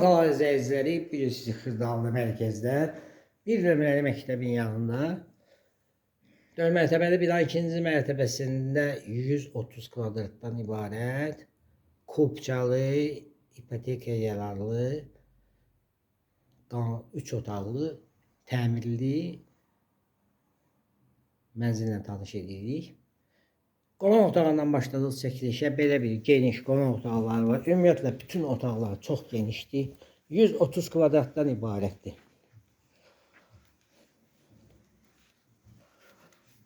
Qalan izləyiciləri, bilirsiniz, Xırdalı mərkəzdə bir nömrəli məktəbin yanında 4 mərtəbəli bina ikinci mərtəbəsində 130 kvadratdan ibarət kubcalı, ipotekaya yararlı 3 otaqlı, təmirli mənzillə tanış edirik. Qonaq otağından başladıq çəkilişə. Belə bir geniş qonaq otaqları var. Ümumiyyətlə bütün otaqlar çox genişdir. 130 kvadratdan ibarətdir.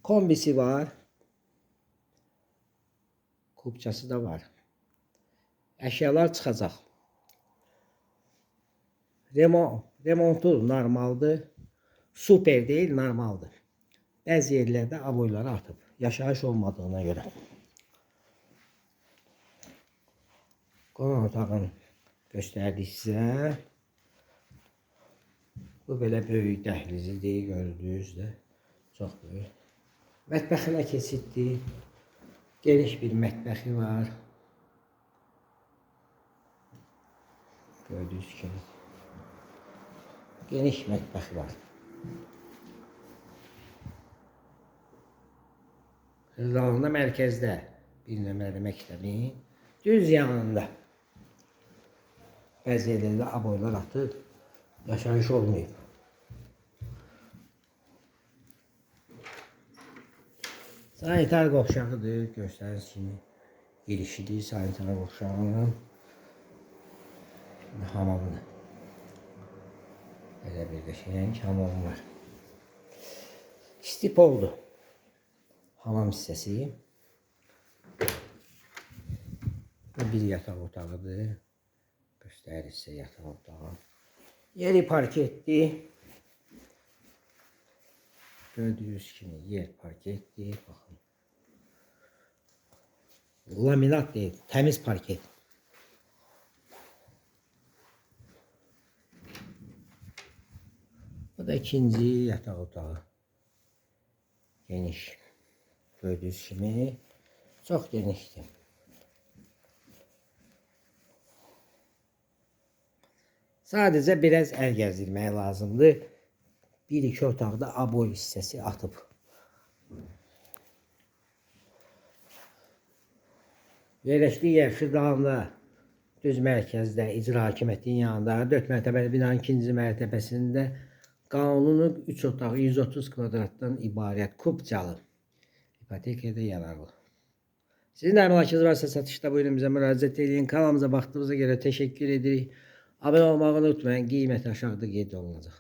Kombisi var. Kubçası da var. Əşyalar çıxacaq. Remontu normaldır. Super deyil, normaldır. Bəzi yerlərdə aboyları atıb. Yaşayış olmadığına görə. Qonaq otağını göstərdik sizə. Bu belə böyük dəhlizidir, gördünüz də. Çox böyük. Mətbəxinə keçiddir. Geniş bir mətbəxi var. Gördüyünüz kimi. Geniş mətbəxi var. Xırdalıqda mərkəzdə bir nömrəli məktəbin düz yanında. Bəzi yerlərdə aboylar atıb, yaşayış olmayıb. Sanitar qovşağıdır, göstərdiyiniz kimi girişidir sanitar qovşağının. Hamamdır. Belə bir qəşəng hamam var. İstipoldur. Hamam hissəsi. Bu bir yataq otağıdır. Göstərir sizə yataq otağı. Yeri parketdir. Gördüyünüz kimi yer parketdir. Baxın. Laminat deyil, təmiz parket. Bu da ikinci yataq otağı. Geniş. Gördüyünüz kimi çox genişdir. Sadəcə biraz əl gəzdirmək lazımdır. Bir-iki otaqda aboy hissəsi atıb. Yerləşdiyi yer Xırdalıqda düz mərkəzdə icra hakimiyyətinin yanında 4 mərtəbəli binanın ikinci mərtəbəsində qanuni 3 otaq 130 kvadratdan ibarət kubcalı ipotekada yararlı. Sizin də əmlakınız varsa satışda buyurun bizə müraciət edin. Kanalımıza baxdığınıza görə təşəkkür edirik. Abunə olmağı unutmayın. Qiyməti aşağıda qeyd olunacaq.